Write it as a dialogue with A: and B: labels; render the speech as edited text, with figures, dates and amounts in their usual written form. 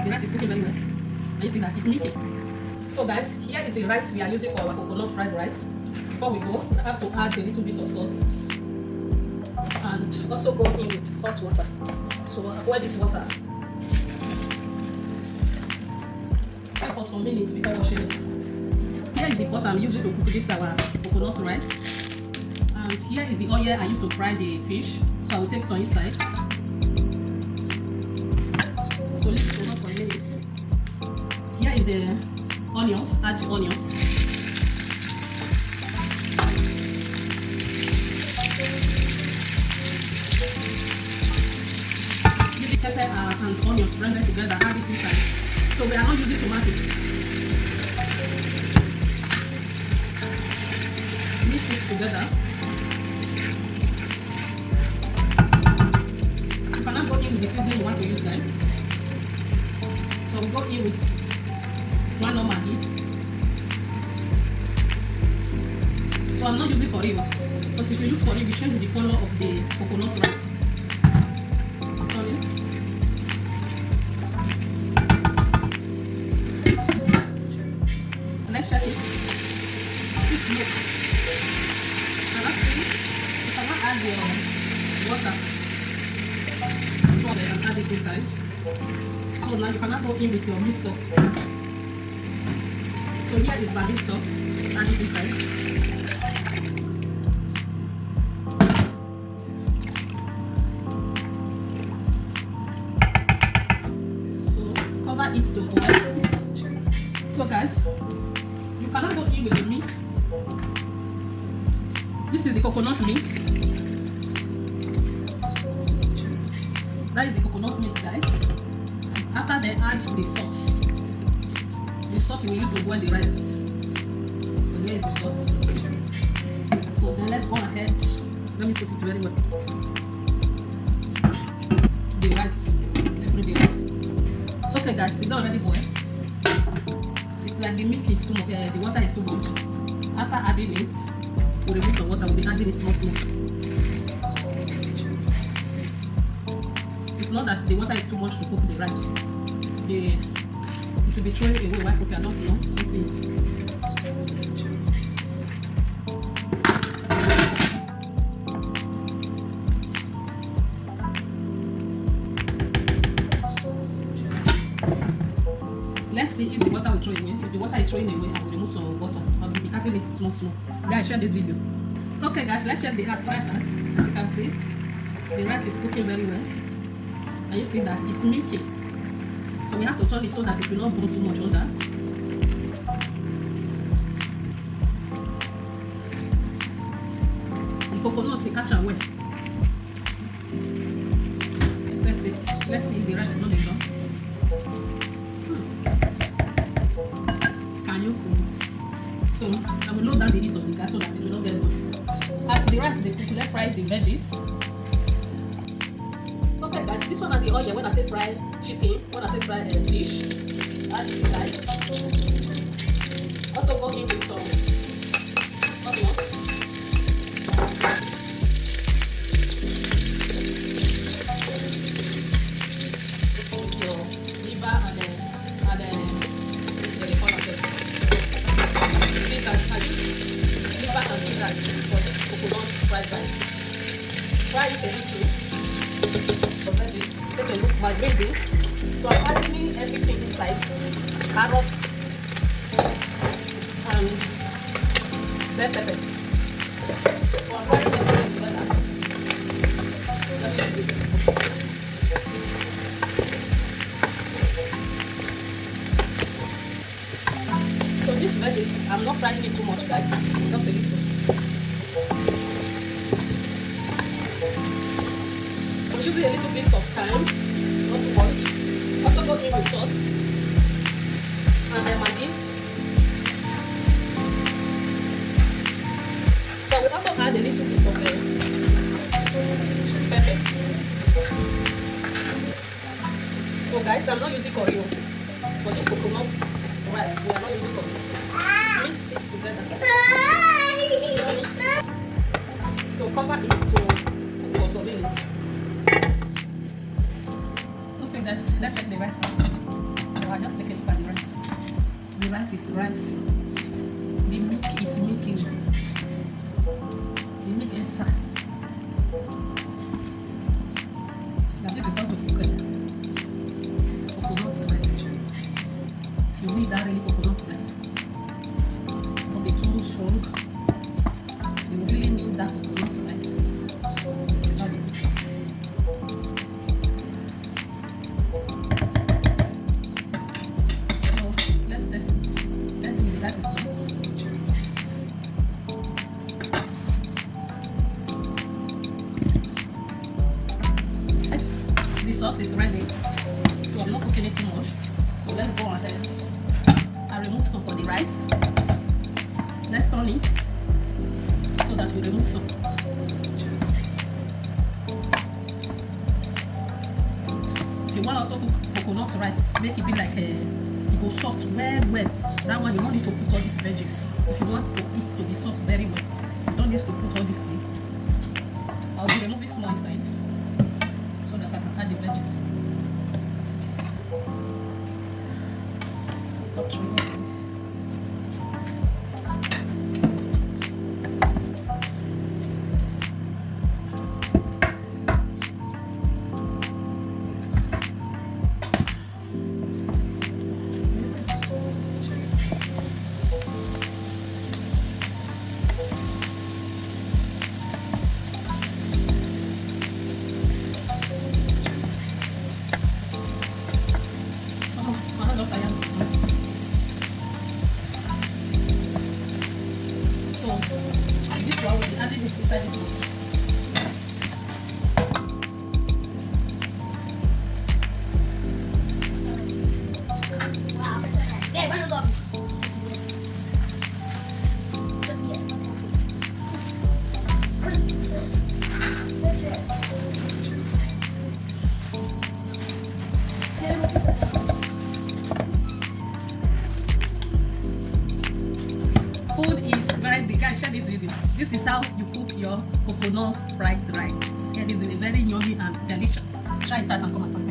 A: The rice is cooking very well. And you see that it's milky. So guys, here is the rice we are using for our coconut fried rice. Before we go, I have to add a little bit of salt and also go in with hot water. So I boil this water for some minutes before washing it. Here is the pot I'm using to cook this our coconut rice. And here is the oil I used to fry the fish. So I will take some inside. So let's cook for a minute. Here is the onions, add the onions. Give the pepper and onions blended together, add it inside. So we are not using tomatoes. Mix it together. You cannot go in with the seasoning you want to use, guys. So we go in with one more Maggi. So I'm not using curry, because if you use curry, you change the color of the coconut rice. Turn it. Let's check it. It's milk. And actually, you cannot add the water. So I can add it inside. So now you cannot go in with your mixed up. So here is baby stock. Add it inside. So cover it to boil. So guys, you cannot go in with the meat. This is the coconut milk. That is the coconut milk, guys. After they add the sauce. The salt you will use to boil the rice. So here is the salt. So then let's go ahead. Let me put it very well. The rice. Let's put the rice. Okay guys, it's already boiled. It's like the milk is too much, the water is too much. After adding it, we'll remove some water, we'll be adding it small. It's not that the water is too much to cook the rice. It will be thrown away while cooking, I don't know. This is let's see if the water will throw away. If the water is throwing away, I will remove some water. I will be cutting it small. Guys, share this video. Okay guys, let's share the rice. As you can see, the rice is cooking very well. And you see that it's milky. So we have to turn it so that it will not burn too much on that. The coconut will catch away. Let's test it. Let's see if the rice is not enough. Can you cook? So I will lower down the heat of the gas so that it will not get burnt. As the rice they cook, let's fry the veggies. Okay guys, this one are the oil when I say fry chicken, when I say fry fish. Add it inside. Also go in with some onions. Your liver and the color of it. These are liver and liver for this coconut fried rice. Fry it a little. Take a look, my green beans. So I'm adding everything inside: carrots and bell pepper. So I'm frying everything together. Let me do this. So this veggies, I'm not frying it too much, guys. Just a little. I'm using a little bit of time, not too much. Also go in with salt and then Maggi. So I will also add a little bit of pepper. So guys, I'm not using curry for this coconut rice. We are not using curry. Mix it together. So cover it to cook for some minutes. Okay guys, let's check the rice out. Now just take a look at the rice. The rice is rising. The milk is making. The milk inside. Now this is how to cook it. Coconut rice. If you need that really coconut rice, don't be too strong. You really need that coconut rice. This is how you cook it. So let's test it. Let's see if the rice is done. The sauce is ready, so I'm not cooking it too much. So let's go ahead. I remove some for the rice. Let's turn it so that we remove some. If you want also cook coconut rice, make it be like it go soft well. That one you don't need to put all these veggies. If you want it to be soft very well, you don't need to put all these things. I'll be removing small inside so that I can add the veggies. Stop chewing. So this one will be added inside this one. Food is ready. Guys, share this video. This is how you cook your coconut fried rice. Share this video. Very yummy and delicious. Try it out and come and tell me.